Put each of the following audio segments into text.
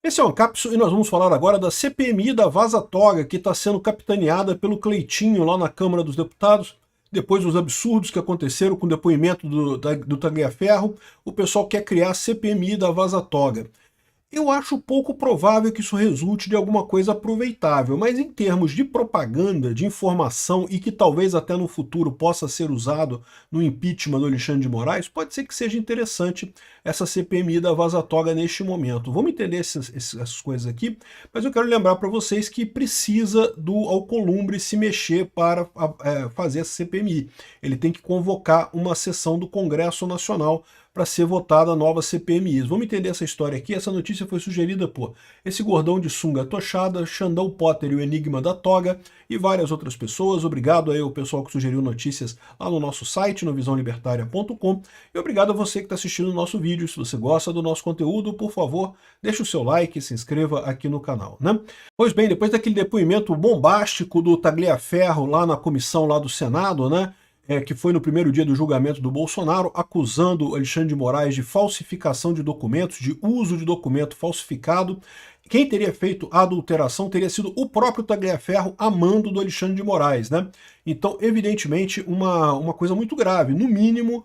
Esse é o Ancapso e nós vamos falar agora da CPMI da Vaza Toga, que está sendo capitaneada pelo Cleitinho lá na Câmara dos Deputados. Depois dos absurdos que aconteceram com o depoimento do Tagliaferro, o pessoal quer criar a CPMI da Vaza Toga. Eu acho pouco provável que isso resulte de alguma coisa aproveitável, mas em termos de propaganda, de informação e que talvez até no futuro possa ser usado no impeachment do Alexandre de Moraes, pode ser que seja interessante essa CPMI da Vaza Toga neste momento. Vamos entender essas coisas aqui, mas eu quero lembrar para vocês que precisa do Alcolumbre se mexer para fazer essa CPMI. Ele tem que convocar uma sessão do Congresso Nacional para ser votada a nova CPMI. Vamos entender essa história aqui. Essa notícia foi sugerida por esse gordão de sunga tochada, Xandão Potter e o Enigma da Toga e várias outras pessoas. Obrigado aí ao pessoal que sugeriu notícias lá no nosso site, no visãolibertaria.com, e obrigado a você que está assistindo o nosso vídeo. Se você gosta do nosso conteúdo, por favor, deixe o seu like e se inscreva aqui no canal, né? Pois bem, depois daquele depoimento bombástico do Tagliaferro lá na comissão lá do Senado, né? Que foi no primeiro dia do julgamento do Bolsonaro, acusando Alexandre de Moraes de falsificação de documentos, de uso de documento falsificado. Quem teria feito a adulteração teria sido o próprio Tagliaferro a mando do Alexandre de Moraes, né? Então, evidentemente, uma coisa muito grave. No mínimo,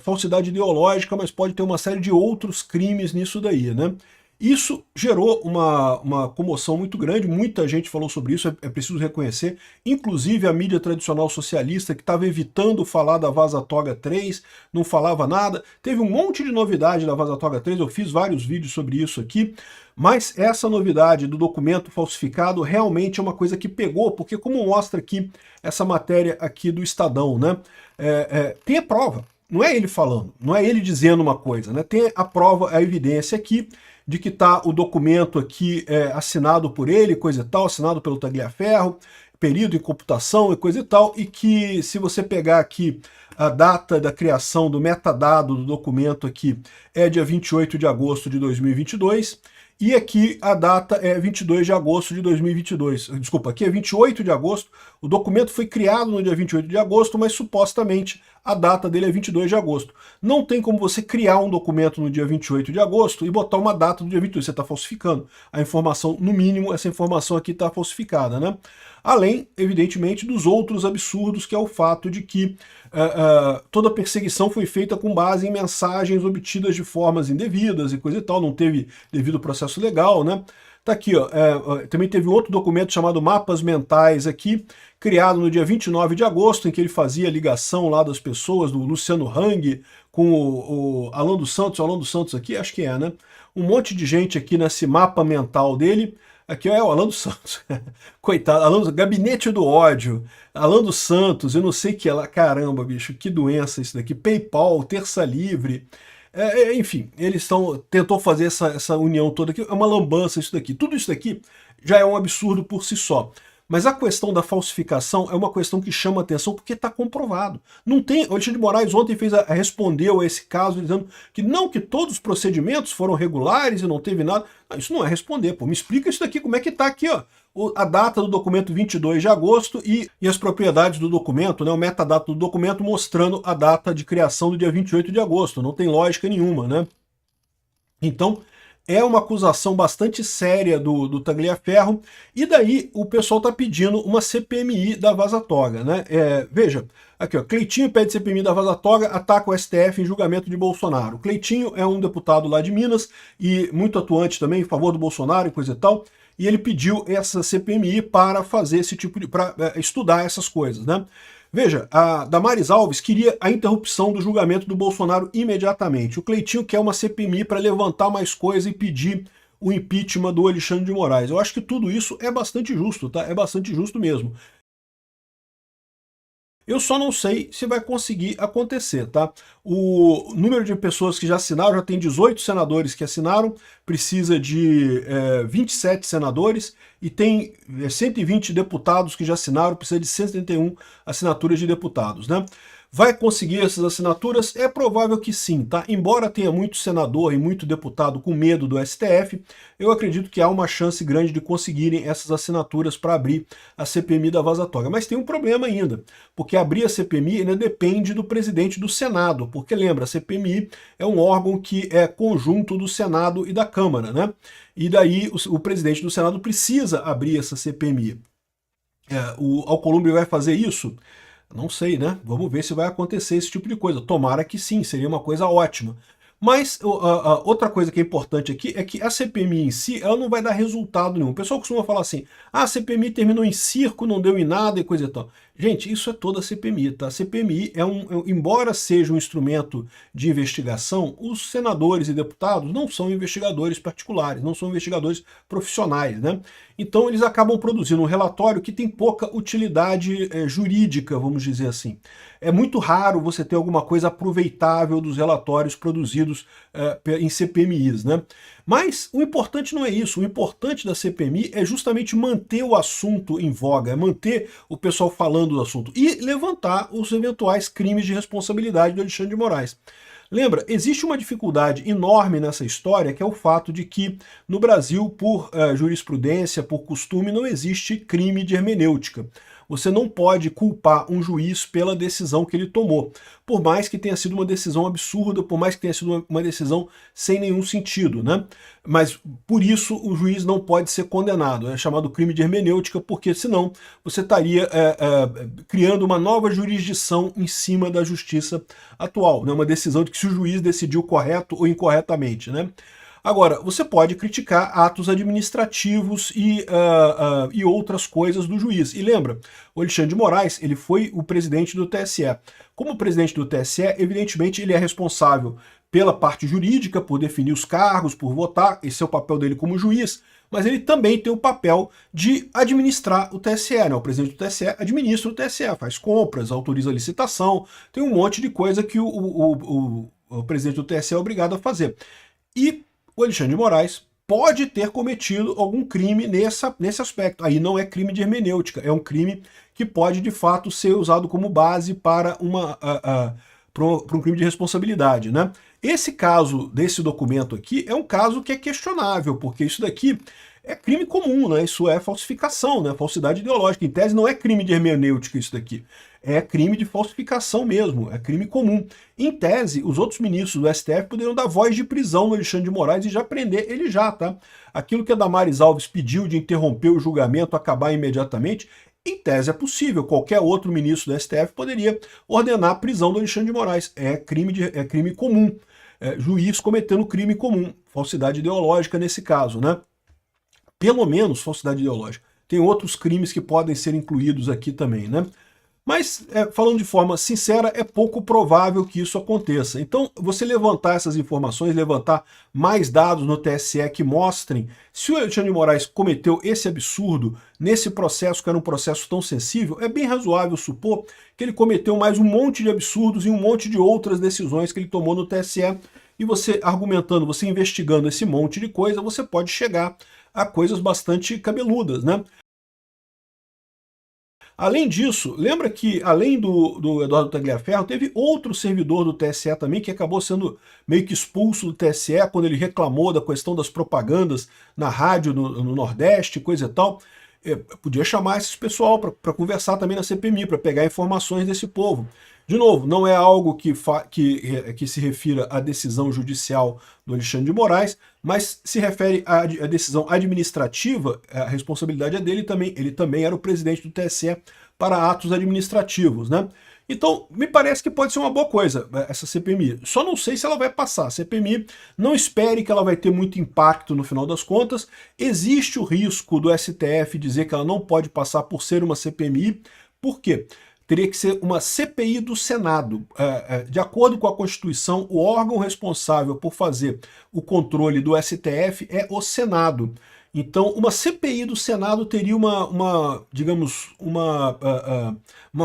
falsidade ideológica, mas pode ter uma série de outros crimes nisso daí, né? Isso gerou uma comoção muito grande, muita gente falou sobre isso, é preciso reconhecer, inclusive a mídia tradicional socialista que estava evitando falar da Vaza Toga 3, não falava nada, teve um monte de novidade da Vaza Toga 3, eu fiz vários vídeos sobre isso aqui, mas essa novidade do documento falsificado realmente é uma coisa que pegou, porque como mostra aqui essa matéria aqui do Estadão, né, tem a prova, não é ele falando, não é ele dizendo uma coisa, né, tem a prova, a evidência aqui, de que está o documento aqui assinado por ele, coisa e tal, assinado pelo Tagliaferro, período em computação e coisa e tal, e que se você pegar aqui a data da criação do metadado do documento aqui é dia 28 de agosto de 2022, e aqui a data é 22 de agosto de 2022. Desculpa, aqui é 28 de agosto. O documento foi criado no dia 28 de agosto, mas supostamente a data dele é 22 de agosto. Não tem como você criar um documento no dia 28 de agosto e botar uma data do dia 22. Você está falsificando. A informação, no mínimo, essa informação aqui está falsificada, né? Além, evidentemente, dos outros absurdos, que é o fato de que toda a perseguição foi feita com base em mensagens obtidas de formas indevidas e coisa e tal, não teve devido processo legal, né? Tá aqui, ó, também teve outro documento chamado Mapas Mentais aqui, criado no dia 29 de agosto, em que ele fazia a ligação lá das pessoas, do Luciano Hang, com o Alan dos Santos aqui, acho que é, né? Um monte de gente aqui nesse mapa mental dele. Aqui é o Alan dos Santos, coitado, Gabinete do Ódio, Alan dos Santos, eu não sei o que é lá, caramba, bicho, que doença isso daqui, PayPal, Terça Livre, enfim, eles tentou fazer essa união toda aqui, é uma lambança isso daqui, tudo isso daqui já é um absurdo por si só. Mas a questão da falsificação é uma questão que chama atenção porque está comprovado. Não tem, o Alexandre de Moraes ontem respondeu a esse caso dizendo que não, que todos os procedimentos foram regulares e não teve nada. Não, isso não é responder, pô. Me explica isso daqui, como é que está aqui, ó. A data do documento 22 de agosto e as propriedades do documento, né, o metadado do documento mostrando a data de criação do dia 28 de agosto. Não tem lógica nenhuma, né? Então, é uma acusação bastante séria do Tagliaferro, e daí o pessoal está pedindo uma CPMI da Vaza Toga, né? Veja, aqui ó, Cleitinho pede CPMI da Vaza Toga, ataca o STF em julgamento de Bolsonaro. Cleitinho é um deputado lá de Minas e muito atuante também em favor do Bolsonaro e coisa e tal, e ele pediu essa CPMI para fazer esse tipo de, para estudar essas coisas, né? Veja, a Damares Alves queria a interrupção do julgamento do Bolsonaro imediatamente. O Cleitinho quer uma CPMI para levantar mais coisa e pedir o impeachment do Alexandre de Moraes. Eu acho que tudo isso é bastante justo, tá? É bastante justo mesmo. Eu só não sei se vai conseguir acontecer, tá? O número de pessoas que já assinaram, já tem 18 senadores que assinaram, precisa de 27 senadores, e tem 120 deputados que já assinaram, precisa de 171 assinaturas de deputados, né? Vai conseguir essas assinaturas? É provável que sim, tá? Embora tenha muito senador e muito deputado com medo do STF, eu acredito que há uma chance grande de conseguirem essas assinaturas para abrir a CPMI da Vaza Toga. Mas tem um problema ainda, porque abrir a CPMI ainda depende do presidente do Senado, porque lembra, a CPMI é um órgão que é conjunto do Senado e da Câmara, né? E daí o presidente do Senado precisa abrir essa CPMI. O Alcolumbre vai fazer isso? Não sei, né? Vamos ver se vai acontecer esse tipo de coisa. Tomara que sim, seria uma coisa ótima. Mas outra coisa que é importante aqui é que a CPMI em si, ela não vai dar resultado nenhum. O pessoal costuma falar assim, a CPMI terminou em circo, não deu em nada e coisa e tal. Gente, isso é toda a CPMI, tá? A CPMI embora seja um instrumento de investigação, os senadores e deputados não são investigadores particulares, não são investigadores profissionais, né? Então eles acabam produzindo um relatório que tem pouca utilidade jurídica, vamos dizer assim. É muito raro você ter alguma coisa aproveitável dos relatórios produzidos em CPMIs, né? Mas o importante não é isso, o importante da CPMI é justamente manter o assunto em voga, é manter o pessoal falando do assunto e levantar os eventuais crimes de responsabilidade do Alexandre de Moraes. Lembra, existe uma dificuldade enorme nessa história, que é o fato de que no Brasil, por jurisprudência, por costume, não existe crime de hermenêutica. Você não pode culpar um juiz pela decisão que ele tomou, por mais que tenha sido uma decisão absurda, por mais que tenha sido uma decisão sem nenhum sentido, né? Mas por isso o juiz não pode ser condenado, é chamado crime de hermenêutica, porque senão você estaria criando uma nova jurisdição em cima da justiça atual, né? Uma decisão de que se o juiz decidiu correto ou incorretamente, né? Agora, você pode criticar atos administrativos e outras coisas do juiz. E lembra, o Alexandre de Moraes, ele foi o presidente do TSE. Como presidente do TSE, evidentemente ele é responsável pela parte jurídica, por definir os cargos, por votar, esse é o papel dele como juiz, mas ele também tem o papel de administrar o TSE, né? O presidente do TSE administra o TSE, faz compras, autoriza a licitação, tem um monte de coisa que o presidente do TSE é obrigado a fazer. E o Alexandre de Moraes pode ter cometido algum crime nesse aspecto. Aí não é crime de hermenêutica, é um crime que pode, de fato, ser usado como base para um crime de responsabilidade, né? Esse caso desse documento aqui é um caso que é questionável, porque isso daqui é crime comum, né? Isso é falsificação, né? Falsidade ideológica. Em tese não é crime de hermenêutica isso daqui. É crime de falsificação mesmo, é crime comum. Em tese, os outros ministros do STF poderiam dar voz de prisão no Alexandre de Moraes e já prender ele já, tá? Aquilo que a Damares Alves pediu de interromper o julgamento, acabar imediatamente, em tese é possível. Qualquer outro ministro do STF poderia ordenar a prisão do Alexandre de Moraes. É crime comum. Juiz cometendo crime comum. Falsidade ideológica nesse caso, né? Pelo menos falsidade ideológica. Tem outros crimes que podem ser incluídos aqui também, né? Mas, falando de forma sincera, é pouco provável que isso aconteça. Então, você levantar essas informações, levantar mais dados no TSE que mostrem se o Alexandre de Moraes cometeu esse absurdo nesse processo, que era um processo tão sensível, é bem razoável supor que ele cometeu mais um monte de absurdos e um monte de outras decisões que ele tomou no TSE. E você argumentando, você investigando esse monte de coisa, você pode chegar a coisas bastante cabeludas, né? Além disso, lembra que, além do Eduardo Tagliaferro, teve outro servidor do TSE também que acabou sendo meio que expulso do TSE quando ele reclamou da questão das propagandas na rádio no Nordeste, coisa e tal. Podia chamar esse pessoal para conversar também na CPMI, para pegar informações desse povo. De novo, não é algo que se refira à decisão judicial do Alexandre de Moraes, mas se refere à decisão administrativa, a responsabilidade é dele também. Ele também era o presidente do TSE para atos administrativos, né? Então, me parece que pode ser uma boa coisa essa CPMI. Só não sei se ela vai passar. A CPMI, não espere que ela vai ter muito impacto no final das contas. Existe o risco do STF dizer que ela não pode passar por ser uma CPMI. Por quê? Teria que ser uma CPI do Senado. De acordo com a Constituição, o órgão responsável por fazer o controle do STF é o Senado. Então, uma CPI do Senado teria digamos, uma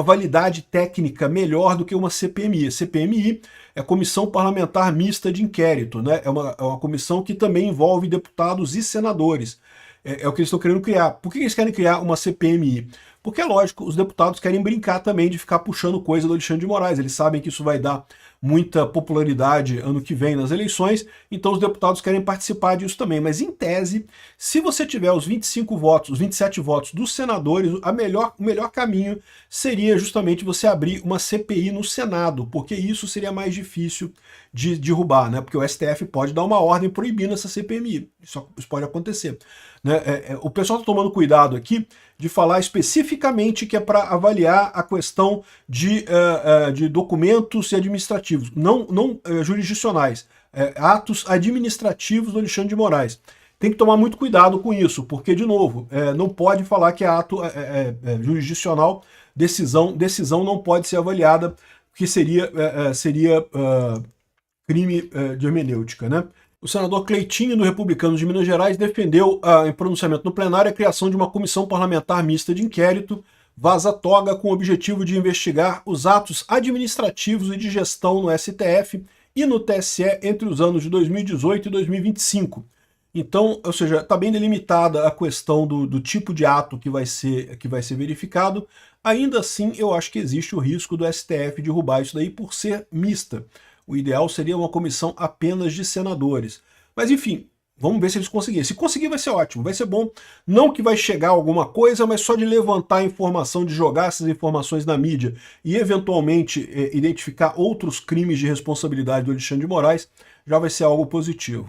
validade técnica melhor do que uma CPMI. CPMI é Comissão Parlamentar Mista de Inquérito, né? É uma comissão que também envolve deputados e senadores. É o que eles estão querendo criar. Por que eles querem criar uma CPMI? Porque é lógico, os deputados querem brincar também de ficar puxando coisa do Alexandre de Moraes, eles sabem que isso vai dar muita popularidade ano que vem nas eleições, então os deputados querem participar disso também. Mas em tese, se você tiver os 25 votos, os 27 votos dos senadores, o melhor caminho seria justamente você abrir uma CPI no Senado, porque isso seria mais difícil de derrubar, né? Porque o STF pode dar uma ordem proibindo essa CPMI, isso pode acontecer. Né? O pessoal está tomando cuidado aqui de falar especificamente que é para avaliar a questão de documentos administrativos, não jurisdicionais, atos administrativos do Alexandre de Moraes. Tem que tomar muito cuidado com isso, porque, de novo, não pode falar que é ato jurisdicional, decisão não pode ser avaliada, porque seria crime de hermenêutica, né? O senador Cleitinho, do Republicanos de Minas Gerais, defendeu em pronunciamento no plenário a criação de uma comissão parlamentar mista de inquérito, vaza-toga, com o objetivo de investigar os atos administrativos e de gestão no STF e no TSE entre os anos de 2018 e 2025. Então, ou seja, está bem delimitada a questão do tipo de ato que vai ser verificado. Ainda assim, eu acho que existe o risco do STF derrubar isso daí por ser mista. O ideal seria uma comissão apenas de senadores. Mas enfim, vamos ver se eles conseguirem. Se conseguir vai ser ótimo, vai ser bom. Não que vai chegar alguma coisa, mas só de levantar a informação, de jogar essas informações na mídia e eventualmente identificar outros crimes de responsabilidade do Alexandre de Moraes, já vai ser algo positivo.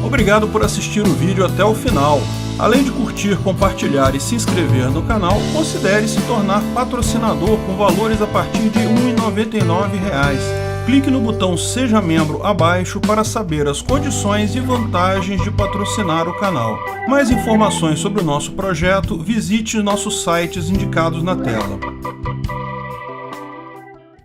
Obrigado por assistir o vídeo até o final. Além de curtir, compartilhar e se inscrever no canal, considere se tornar patrocinador com valores a partir de R$ 1,99. Clique no botão Seja Membro abaixo para saber as condições e vantagens de patrocinar o canal. Mais informações sobre o nosso projeto, visite os nossos sites indicados na tela.